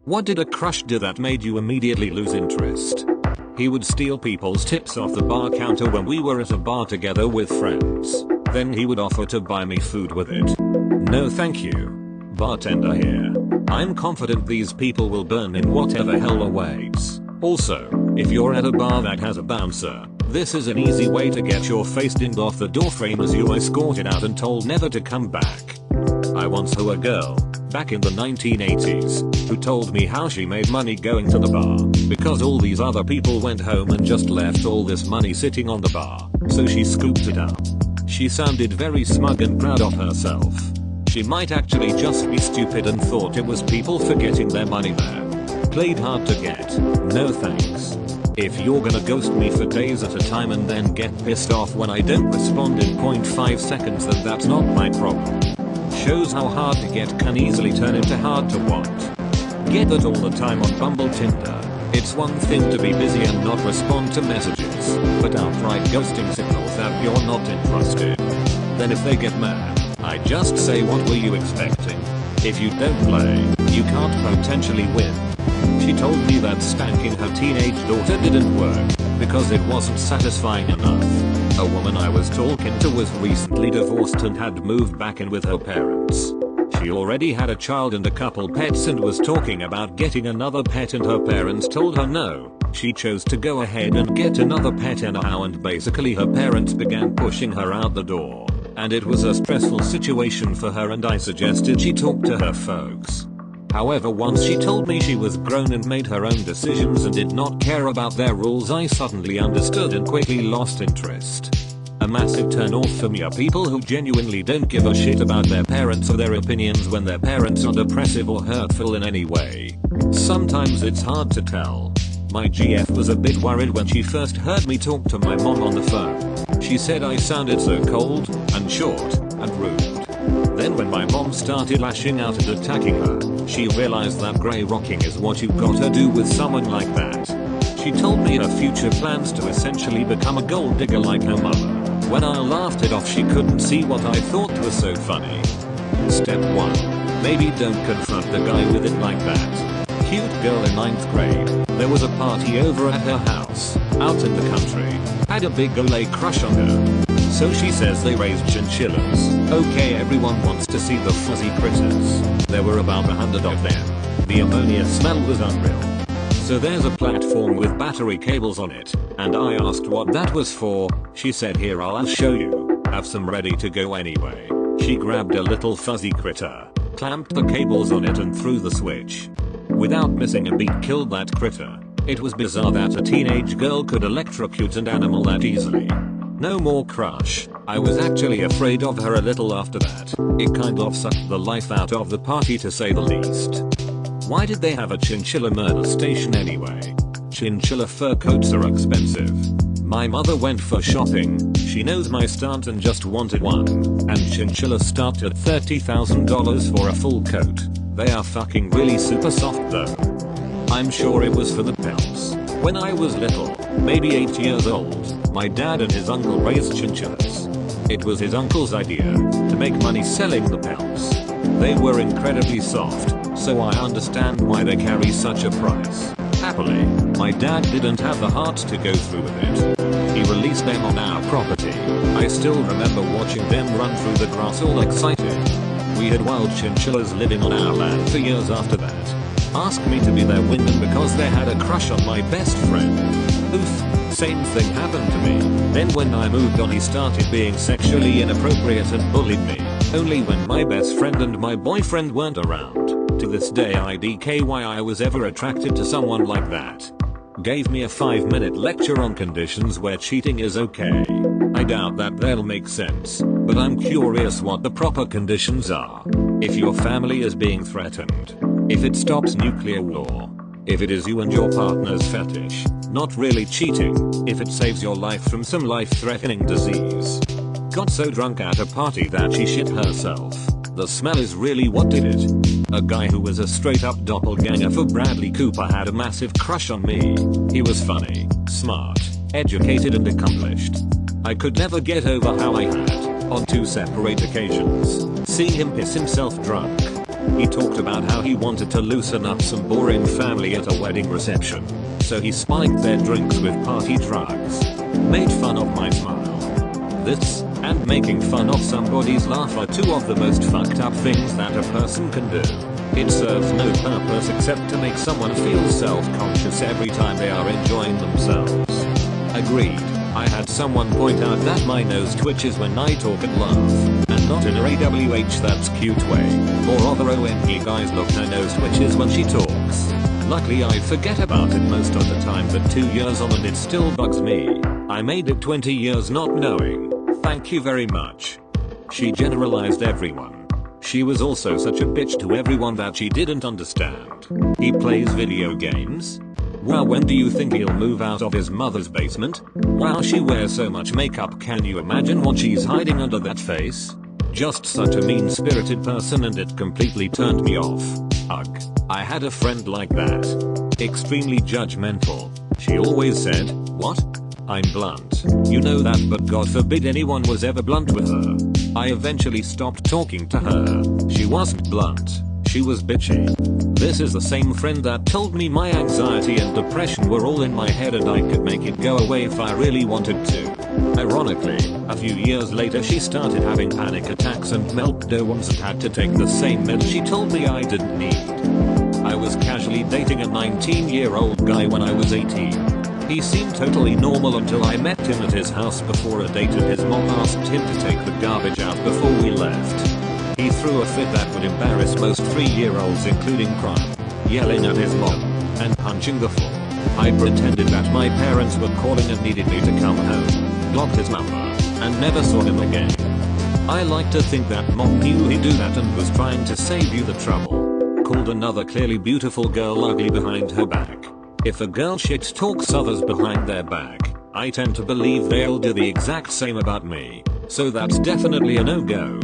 What did a crush do that made you immediately lose interest? He would steal people's tips off the bar counter when we were at a bar together with friends. Then he would offer to buy me food with it. No thank you. Bartender here. I'm confident these people will burn in whatever hell awaits. Also, if you're at a bar that has a bouncer, this is an easy way to get your face dinged off the doorframe as you escorted out and told never to come back. I once knew a girl, back in the 1980s, who told me how she made money going to the bar, because all these other people went home and just left all this money sitting on the bar, so she scooped it up. She sounded very smug and proud of herself. She might actually just be stupid and thought it was people forgetting their money there. Played hard to get. No thanks. If you're gonna ghost me for days at a time and then get pissed off when I don't respond in 0.5 seconds, then that's not my problem. Shows how hard to get can easily turn into hard to want. Get that all the time on Bumble, Tinder. It's one thing to be busy and not respond to messages, but outright ghosting signals that you're not interested. Then if they get mad, I just say, what were you expecting? If you don't play, you can't potentially win. She told me that spanking her teenage daughter didn't work because it wasn't satisfying enough. A woman I was talking to was recently divorced and had moved back in with her parents. She already had a child and a couple pets and was talking about getting another pet, and her parents told her no. She chose to go ahead and get another pet anyhow, and basically her parents began pushing her out the door. And it was a stressful situation for her, and I suggested she talk to her folks. However, once she told me she was grown and made her own decisions and did not care about their rules, I suddenly understood and quickly lost interest. A massive turn off for me are people who genuinely don't give a shit about their parents or their opinions when their parents are depressive or hurtful in any way. Sometimes it's hard to tell. My GF was a bit worried when she first heard me talk to my mom on the phone. She said I sounded so cold, and short, and rude. Then when my mom started lashing out and attacking her, she realized that grey rocking is what you gotta do with someone like that. She told me her future plans to essentially become a gold digger like her mother. When I laughed it off, she couldn't see what I thought was so funny. Step 1. Maybe don't confront the guy with it like that. Cute girl in 9th grade. There was a party over at her house, out in the country. Had a big ole crush on her. So she says they raised chinchillas. Okay, everyone wants to see the fuzzy critters. There were about 100 of them. The ammonia smell was unreal. So there's a platform with battery cables on it, and I asked what that was for. She said, here, I'll show you. Have some ready to go anyway. She grabbed a little fuzzy critter, clamped the cables on it and threw the switch. Without missing a beat, killed that critter. It was bizarre that a teenage girl could electrocute an animal that easily. No more crush. I was actually afraid of her a little after that. It kind of sucked the life out of the party, to say the least. Why did they have a chinchilla murder station anyway? Chinchilla fur coats are expensive. My mother went for shopping. She knows my stance and just wanted one. And chinchillas start at $30,000 for a full coat. They are fucking really super soft though. I'm sure it was for the pelts. When I was little, maybe 8 years old, my dad and his uncle raised chinchillas. It was his uncle's idea to make money selling the pelts. They were incredibly soft, so I understand why they carry such a price. Happily, my dad didn't have the heart to go through with it. He released them on our property. I still remember watching them run through the grass all excited. We had wild chinchillas living on our land for years after that. Asked me to be their wingman because they had a crush on my best friend. Oof, same thing happened to me. Then when I moved on, he started being sexually inappropriate and bullied me. Only when my best friend and my boyfriend weren't around. To this day I DK why I was ever attracted to someone like that. Gave me a 5-minute lecture on conditions where cheating is okay. I doubt that they'll make sense, but I'm curious what the proper conditions are. If your family is being threatened. If it stops nuclear war. If it is you and your partner's fetish. Not really cheating. If it saves your life from some life-threatening disease. Got so drunk at a party that she shit herself. The smell is really what did it. A guy who was a straight up doppelganger for Bradley Cooper had a massive crush on me. He was funny, smart, educated and accomplished. I could never get over how I had, on 2 separate occasions, seen him piss himself drunk. He talked about how he wanted to loosen up some boring family at a wedding reception. So he spiked their drinks with party drugs. Made fun of my smile. This, and making fun of somebody's laugh are two of the most fucked up things that a person can do. It serves no purpose except to make someone feel self-conscious every time they are enjoying themselves. Agreed. I had someone point out that my nose twitches when I talk and laugh, and not in a AWH that's cute way, or other OMG guys look her nose twitches when she talks. Luckily I forget about it most of the time, but 2 years on and it still bugs me. I made it 20 years not knowing. Thank you very much. She generalized everyone. She was also such a bitch to everyone that she didn't understand. He plays video games? Wow, when do you think he'll move out of his mother's basement? Wow, she wears so much makeup, can you imagine what she's hiding under that face? Just such a mean-spirited person, and it completely turned me off. Ugh. I had a friend like that. Extremely judgmental. She always said, "What? I'm blunt. You know that, but God forbid anyone was ever blunt with her." I eventually stopped talking to her. She wasn't blunt. She was bitchy. This is the same friend that told me my anxiety and depression were all in my head and I could make it go away if I really wanted to. Ironically, a few years later she started having panic attacks and meltdowns and had to take the same meds she told me I didn't need. I was casually dating a 19-year-old guy when I was 18. He seemed totally normal until I met him at his house before a date and his mom asked him to take the garbage out before we left. He threw a fit that would embarrass most 3-year-olds, including crying, yelling at his mom, and punching the floor. I pretended that my parents were calling and needed me to come home, blocked his number, and never saw him again. I like to think that mom knew he'd do that and was trying to save you the trouble. Called another clearly beautiful girl ugly behind her back. If a girl shit talks others behind their back, I tend to believe they'll do the exact same about me, so that's definitely a no-go.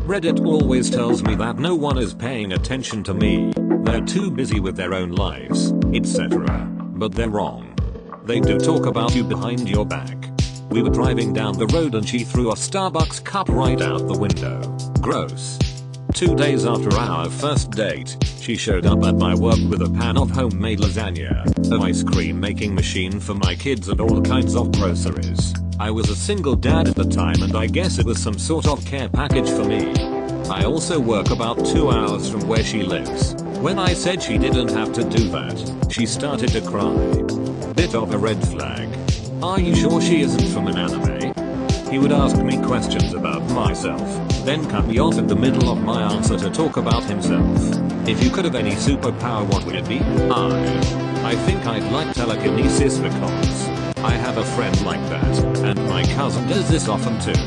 Reddit always tells me that no one is paying attention to me, they're too busy with their own lives, etc. But they're wrong. They do talk about you behind your back. We were driving down the road and she threw a Starbucks cup right out the window. Gross. 2 days after our first date, she showed up at my work with a pan of homemade lasagna, an ice cream making machine for my kids and all kinds of groceries. I was a single dad at the time and I guess it was some sort of care package for me. I also work about 2 hours from where she lives. When I said she didn't have to do that, she started to cry. Bit of a red flag. Are you sure she isn't from an anime? He would ask me questions about myself, then cut me off in the middle of my answer to talk about himself. If you could have any superpower, what would it be? I think I'd like telekinesis because I have a friend like that, and my cousin does this often too.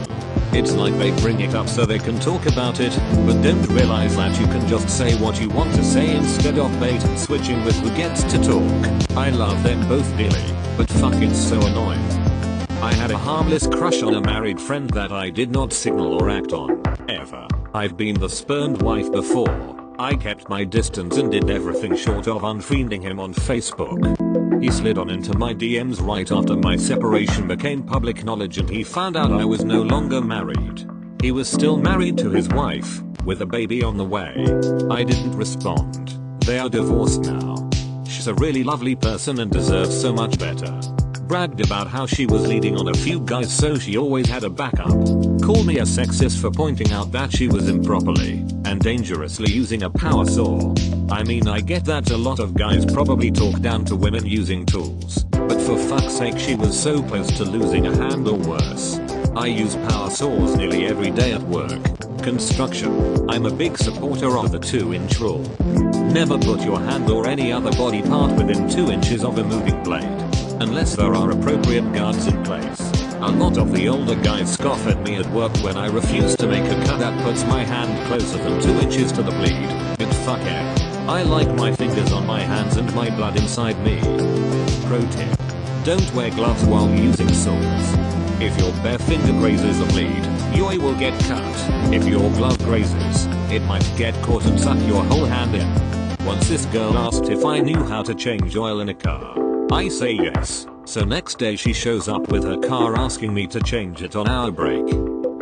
It's like they bring it up so they can talk about it, but don't realize that you can just say what you want to say instead of bait and switching with who gets to talk. I love them both dearly, but fuck, it's so annoying. I had a harmless crush on a married friend that I did not signal or act on, ever. I've been the spurned wife before. I kept my distance and did everything short of unfriending him on Facebook. He slid on into my DMs right after my separation became public knowledge and he found out I was no longer married. He was still married to his wife, with a baby on the way. I didn't respond. They are divorced now. She's a really lovely person and deserves so much better. Bragged about how she was leading on a few guys so she always had a backup. Called me a sexist for pointing out that she was improperly and dangerously using a power saw. I mean, I get that a lot of guys probably talk down to women using tools, but for fuck's sake, she was so close to losing a hand or worse. I use power saws nearly every day at work. Construction. I'm a big supporter of the 2-inch rule. Never put your hand or any other body part within 2 inches of a moving blade, unless there are appropriate guards in place. A lot of the older guys scoff at me at work when I refuse to make a cut that puts my hand closer than 2 inches to the bleed. It's fuck yeah. I like my fingers on my hands and my blood inside me. Pro tip. Don't wear gloves while using saws. If your bare finger grazes a bleed, your eye will get cut. If your glove grazes, it might get caught and suck your whole hand in. Once this girl asked if I knew how to change oil in a car. I say yes. So next day she shows up with her car asking me to change it on our break.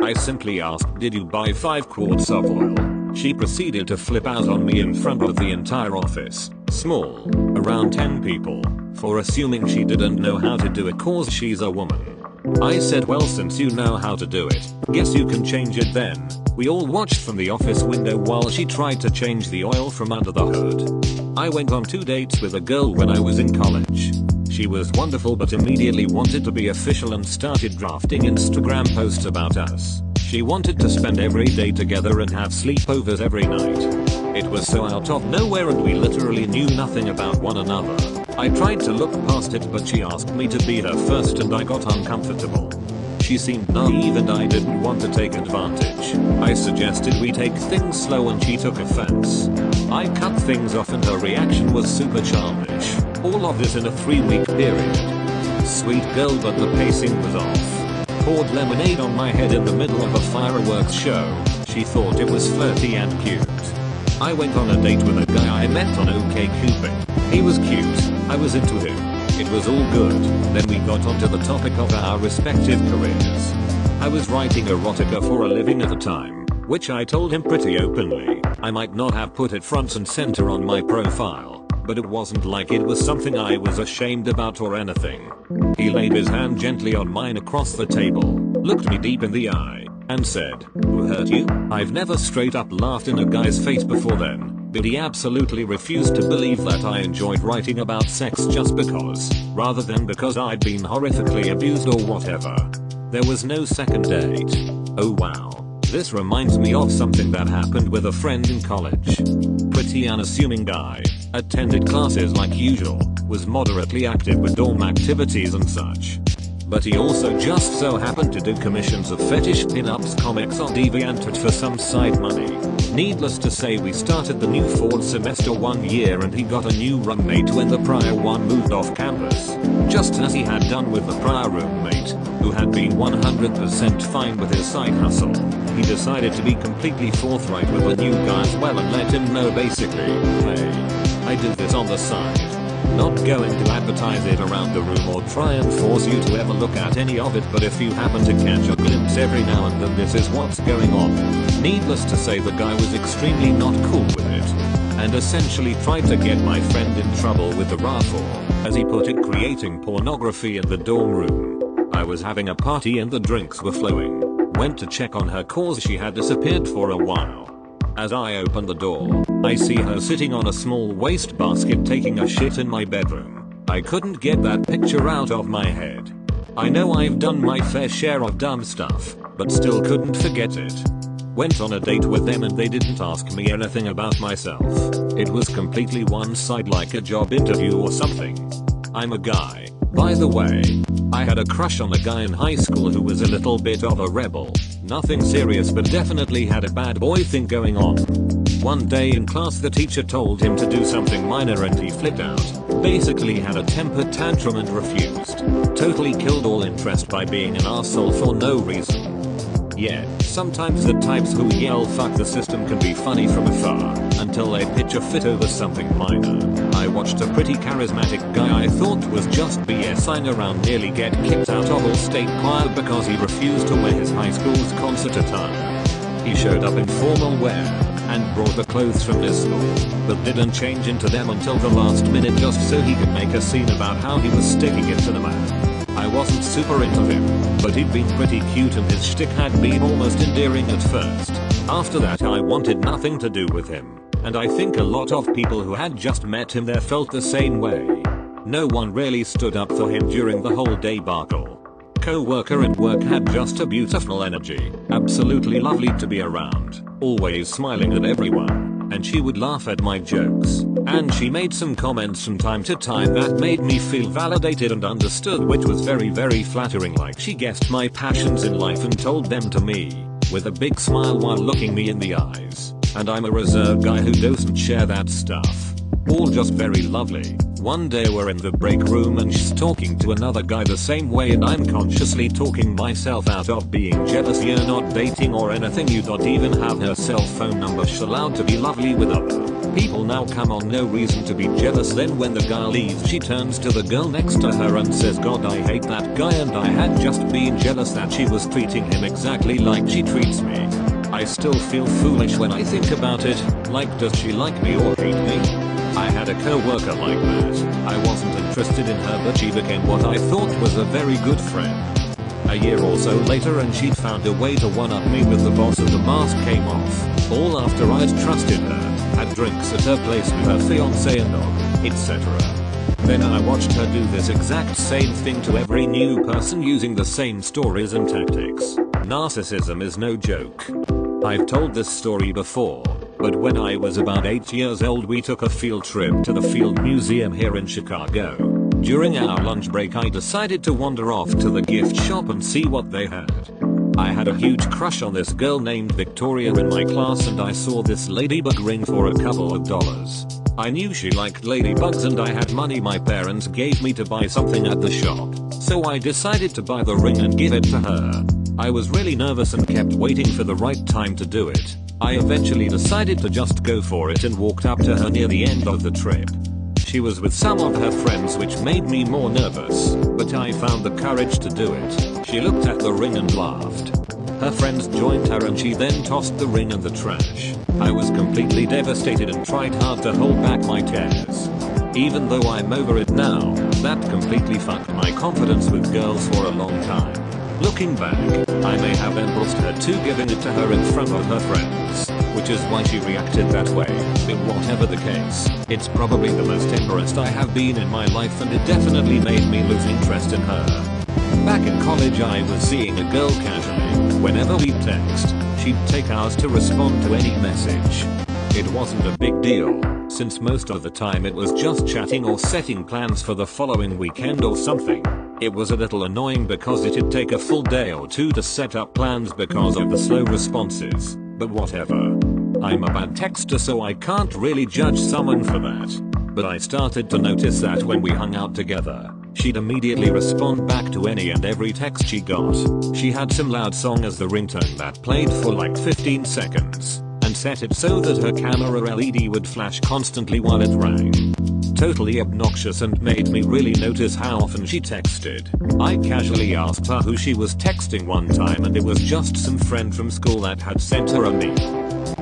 I simply asked, did you buy 5 quarts of oil? She proceeded to flip out on me in front of the entire office, small, around 10 people, for assuming she didn't know how to do it cause she's a woman. I said, well, since you know how to do it, guess you can change it then. We all watched from the office window while she tried to change the oil from under the hood. I went on 2 dates with a girl when I was in college. She was wonderful but immediately wanted to be official and started drafting Instagram posts about us. She wanted to spend every day together and have sleepovers every night. It was so out of nowhere and we literally knew nothing about one another. I tried to look past it but she asked me to be her first and I got uncomfortable. She seemed naive and I didn't want to take advantage. I suggested we take things slow and she took offense. I cut things off and her reaction was super childish. All of this in a 3-week period. Sweet girl but the pacing was off. Poured lemonade on my head in the middle of a fireworks show. She thought it was flirty and cute. I went on a date with a guy I met on OkCupid. He was cute. I was into him. It was all good. Then we got onto the topic of our respective careers. I was writing erotica for a living at the time, which I told him pretty openly. I might not have put it front and center on my profile, but it wasn't like it was something I was ashamed about or anything. He laid his hand gently on mine across the table, looked me deep in the eye, and said, "Who hurt you?" I've never straight up laughed in a guy's face before then. But he absolutely refused to believe that I enjoyed writing about sex just because, rather than because I'd been horrifically abused or whatever. There was no second date. Oh wow. This reminds me of something that happened with a friend in college. Pretty unassuming guy, attended classes like usual, was moderately active with dorm activities and such. But he also just so happened to do commissions of fetish pin-ups comics on DeviantArt for some side money. Needless to say, we started the new fall semester 1 year and he got a new roommate when the prior one moved off campus. Just as he had done with the prior roommate, who had been 100% fine with his side hustle. He decided to be completely forthright with the new guy as well and let him know basically, hey, I do this on the side. Not going to advertise it around the room or try and force you to ever look at any of it, but if you happen to catch a glimpse every now and then, this is what's going on. Needless to say, the guy was extremely not cool with it, and essentially tried to get my friend in trouble with the RA for, as he put it, creating pornography in the dorm room. I was having a party and the drinks were flowing. Went to check on her cause she had disappeared for a while. As I open the door, I see her sitting on a small wastebasket taking a shit in my bedroom. I couldn't get that picture out of my head. I know I've done my fair share of dumb stuff, but still couldn't forget it. Went on a date with them and they didn't ask me anything about myself. It was completely one side, like a job interview or something. I'm a guy, by the way. I had a crush on a guy in high school who was a little bit of a rebel. Nothing serious, but definitely had a bad boy thing going on. One day in class the teacher told him to do something minor and he flipped out. Basically had a temper tantrum and refused. Totally killed all interest by being an arsehole for no reason. Yeah, sometimes the types who yell fuck the system can be funny from afar, until they pitch a fit over something minor. I watched a pretty charismatic guy I thought was just BSing around nearly get kicked out of all state choir because he refused to wear his high school's concert attire. He showed up in formal wear, and brought the clothes from his school, but didn't change into them until the last minute just so he could make a scene about how he was sticking it to the man. I wasn't super into him, but he'd been pretty cute and his shtick had been almost endearing at first. After that I wanted nothing to do with him, and I think a lot of people who had just met him there felt the same way. No one really stood up for him during the whole debacle. Co-worker at work had just a beautiful energy, absolutely lovely to be around, always smiling at everyone, and she would laugh at my jokes, and she made some comments from time to time that made me feel validated and understood, which was very flattering, like she guessed my passions in life and told them to me, with a big smile while looking me in the eyes, and I'm a reserved guy who doesn't share that stuff. All just very lovely. One day we're in the break room and she's talking to another guy the same way and I'm consciously talking myself out of being jealous. You're not dating or anything, you don't even have her cell phone number. She's allowed to be lovely with other people now, come on, no reason to be jealous. Then when the guy leaves she turns to the girl next to her and says, God, I hate that guy, and I had just been jealous that she was treating him exactly like she treats me. I still feel foolish when I think about it, like does she like me or hate me? I had a co-worker like that. I wasn't interested in her but she became what I thought was a very good friend. A year or so later and she'd found a way to one-up me with the boss and the mask came off, all after I'd trusted her, had drinks at her place with her fiance and dog, etc. Then I watched her do this exact same thing to every new person using the same stories and tactics. Narcissism is no joke. I've told this story before, but when I was about 8 years old we took a field trip to the Field Museum here in Chicago. During our lunch break I decided to wander off to the gift shop and see what they had. I had a huge crush on this girl named Victoria in my class and I saw this ladybug ring for a couple of dollars. I knew she liked ladybugs and I had money my parents gave me to buy something at the shop, so I decided to buy the ring and give it to her. I was really nervous and kept waiting for the right time to do it. I eventually decided to just go for it and walked up to her near the end of the trip. She was with some of her friends which made me more nervous, but I found the courage to do it. She looked at the ring and laughed. Her friends joined her and she then tossed the ring in the trash. I was completely devastated and tried hard to hold back my tears. Even though I'm over it now, that completely fucked my confidence with girls for a long time. Looking back, I may have embarrassed her too giving it to her in front of her friends, which is why she reacted that way. But whatever the case, it's probably the most embarrassed I have been in my life and it definitely made me lose interest in her. Back in college I was seeing a girl casually. Whenever we'd text, she'd take hours to respond to any message. It wasn't a big deal, since most of the time it was just chatting or setting plans for the following weekend or something. It was a little annoying because it'd take a full day or two to set up plans because of the slow responses, but whatever. I'm a bad texter so I can't really judge someone for that. But I started to notice that when we hung out together, she'd immediately respond back to any and every text she got. She had some loud song as the ringtone that played for like 15 seconds, and set it so that her camera LED would flash constantly while it rang. Totally obnoxious and made me really notice how often she texted. I casually asked her who she was texting one time and it was just some friend from school that had sent her a meme.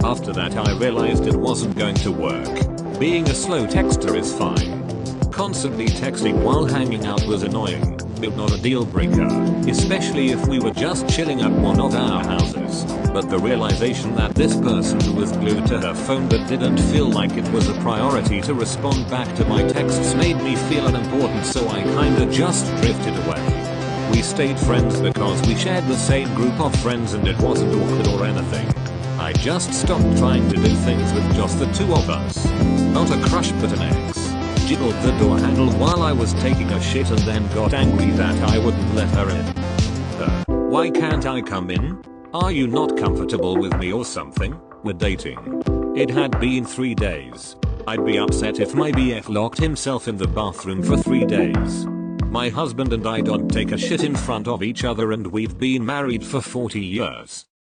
After that I realized it wasn't going to work. Being a slow texter is fine. Constantly texting while hanging out was annoying, but not a deal breaker, especially if we were just chilling at one of our houses. But the realization that this person was glued to her phone but didn't feel like it was a priority to respond back to my texts made me feel unimportant, so I kinda just drifted away. We stayed friends because we shared the same group of friends and it wasn't awkward or anything. I just stopped trying to do things with just the two of us. Not a crush but an ex. Jiggled the door handle while I was taking a shit and then got angry that I wouldn't let her in. Why can't I come in? Are you not comfortable with me or something? We're dating. It had been 3 days. I'd be upset if my BF locked himself in the bathroom for 3 days. My husband and I don't take a shit in front of each other and we've been married for 40 years.